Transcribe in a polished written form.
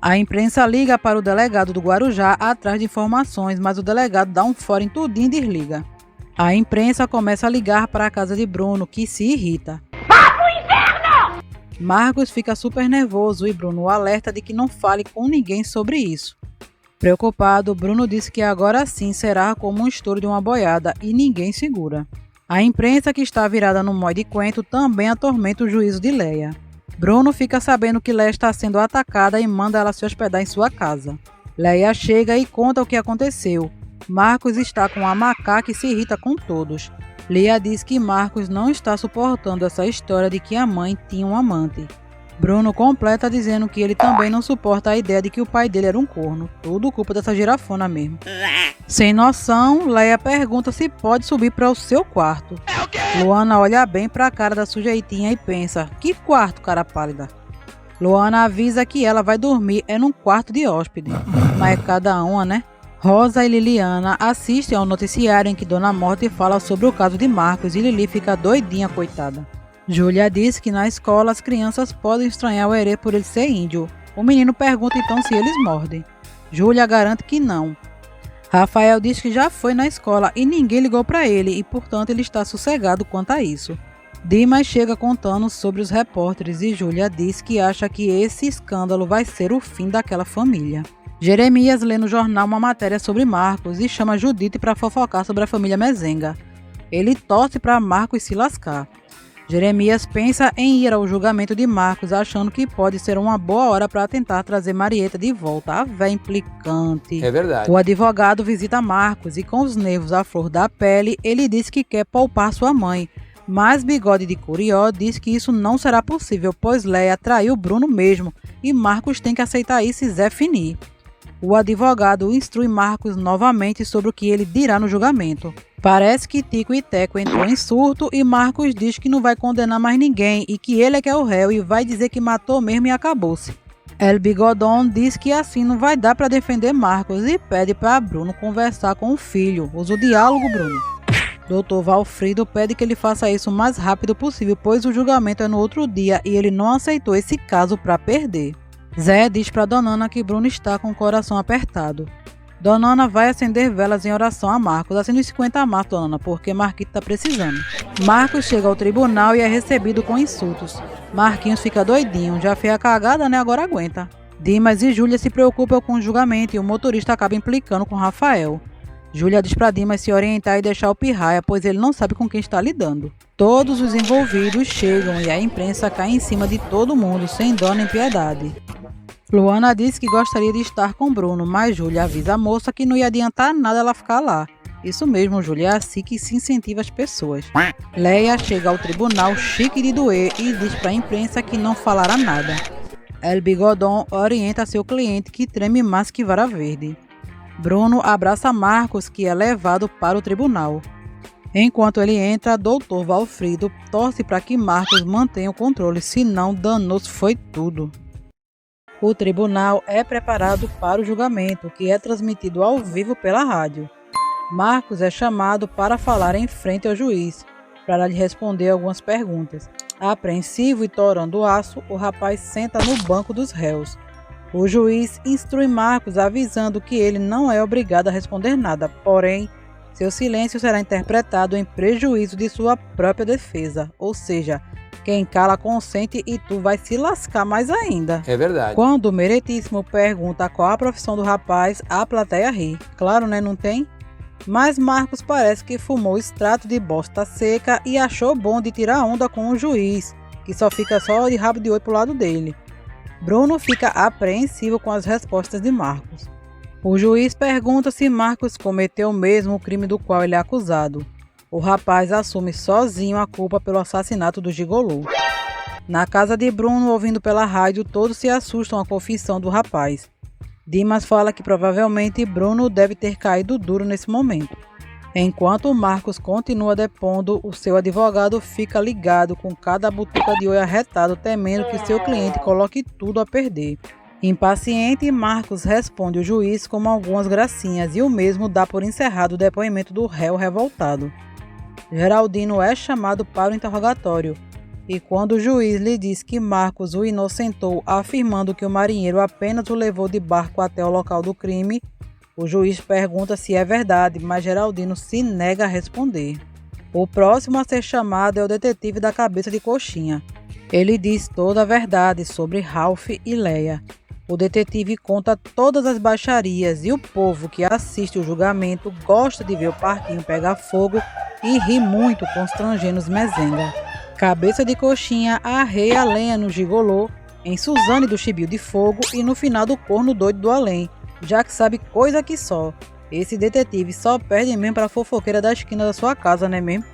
A imprensa liga para o delegado do Guarujá atrás de informações, mas o delegado dá um fora em tudinho e desliga. A imprensa começa a ligar para a casa de Bruno, que se irrita. Vá pro inferno! Marcos fica super nervoso e Bruno o alerta de que não fale com ninguém sobre isso. Preocupado, Bruno diz que agora sim será como um estouro de uma boiada e ninguém segura. A imprensa, que está virada no mói de Quento, também atormenta o juízo de Leia. Bruno fica sabendo que Leia está sendo atacada e manda ela se hospedar em sua casa. Leia chega e conta o que aconteceu. Marcos está com a macaca e se irrita com todos. Leia diz que Marcos não está suportando essa história de que a mãe tinha um amante. Bruno completa dizendo que ele também não suporta a ideia de que o pai dele era um corno. Tudo culpa dessa girafona mesmo. Sem noção, Leia pergunta se pode subir para o seu quarto. Luana olha bem para a cara da sujeitinha e pensa: que quarto, cara pálida? Luana avisa que ela vai dormir num quarto de hóspede. Mas é cada uma, né? Rosa e Liliana assistem ao noticiário em que Dona Morte fala sobre o caso de Marcos e Lili fica doidinha, coitada. Júlia diz que na escola as crianças podem estranhar o Herê por ele ser índio. O menino pergunta então se eles mordem. Júlia garante que não. Rafael diz que já foi na escola e ninguém ligou para ele e, portanto, ele está sossegado quanto a isso. Dimas chega contando sobre os repórteres e Júlia diz que acha que esse escândalo vai ser o fim daquela família. Jeremias lê no jornal uma matéria sobre Marcos e chama Judite para fofocar sobre a família Mezenga. Ele torce para Marcos se lascar. Jeremias pensa em ir ao julgamento de Marcos, achando que pode ser uma boa hora para tentar trazer Marieta de volta, a véia implicante. É verdade. O advogado visita Marcos e, com os nervos à flor da pele, ele diz que quer poupar sua mãe. Mas Bigode de Curió diz que isso não será possível, pois Leia traiu Bruno mesmo e Marcos tem que aceitar isso e Zé finir. O advogado instrui Marcos novamente sobre o que ele dirá no julgamento. Parece que Tico e Teco entrou em surto e Marcos diz que não vai condenar mais ninguém e que ele é que é o réu e vai dizer que matou mesmo e acabou-se. El Bigodon diz que assim não vai dar para defender Marcos e pede para Bruno conversar com o filho. Usa o diálogo, Bruno. Dr. Valfrido pede que ele faça isso o mais rápido possível, pois o julgamento é no outro dia e ele não aceitou esse caso para perder. Zé diz para Dona Ana que Bruno está com o coração apertado. Dona Ana vai acender velas em oração a Marcos. Acende os 50 a Marcos, Dona Ana, porque Marquito está precisando. Marcos chega ao tribunal e é recebido com insultos. Marquinhos fica doidinho, já fez a cagada, né? Agora aguenta. Dimas e Júlia se preocupam com o julgamento e o motorista acaba implicando com Rafael. Júlia diz para Dimas se orientar e deixar o pirraia, pois ele não sabe com quem está lidando. Todos os envolvidos chegam e a imprensa cai em cima de todo mundo, sem dó nem piedade. Luana diz que gostaria de estar com Bruno, mas Júlia avisa a moça que não ia adiantar nada ela ficar lá. Isso mesmo, Júlia, é assim que se incentiva as pessoas. Leia chega ao tribunal chique de doer e diz para a imprensa que não falará nada. El Bigodon orienta seu cliente que treme mais que vara verde. Bruno abraça Marcos, que é levado para o tribunal. Enquanto ele entra, Dr. Valfrido torce para que Marcos mantenha o controle, senão danou-se foi tudo. O tribunal é preparado para o julgamento, que é transmitido ao vivo pela rádio. Marcos é chamado para falar em frente ao juiz, para lhe responder algumas perguntas. Apreensivo e torando o aço, o rapaz senta no banco dos réus. O juiz instrui Marcos avisando que ele não é obrigado a responder nada, porém, seu silêncio será interpretado em prejuízo de sua própria defesa, ou seja, quem cala consente e tu vai se lascar mais ainda. É verdade. Quando o meritíssimo pergunta qual a profissão do rapaz, a plateia ri. Claro, né? Não tem? Mas Marcos parece que fumou extrato de bosta seca e achou bom de tirar onda com o juiz, que só fica só de rabo de oi pro lado dele. Bruno fica apreensivo com as respostas de Marcos. O juiz pergunta se Marcos cometeu mesmo o crime do qual ele é acusado. O rapaz assume sozinho a culpa pelo assassinato do gigolô. Na casa de Bruno, ouvindo pela rádio, todos se assustam à confissão do rapaz. Dimas fala que provavelmente Bruno deve ter caído duro nesse momento. Enquanto Marcos continua depondo, o seu advogado fica ligado com cada butuca de oi arretado, temendo que seu cliente coloque tudo a perder. Impaciente, Marcos responde o juiz com algumas gracinhas e o mesmo dá por encerrado o depoimento do réu revoltado. Geraldino é chamado para o interrogatório. E quando o juiz lhe diz que Marcos o inocentou, afirmando que o marinheiro apenas o levou de barco até o local do crime, o juiz pergunta se é verdade, mas Geraldino se nega a responder. O próximo a ser chamado é o detetive da cabeça de coxinha. Ele diz toda a verdade sobre Ralph e Leia. O detetive conta todas as baixarias e o povo que assiste o julgamento gosta de ver o parquinho pegar fogo e ri muito constrangendo os mezenga. Cabeça de coxinha arreia a lenha no gigolô, em Suzane do Chibio de Fogo e no final do corno doido do além, já que sabe coisa que só. Esse detetive só perde mesmo pra fofoqueira da esquina da sua casa, né mesmo?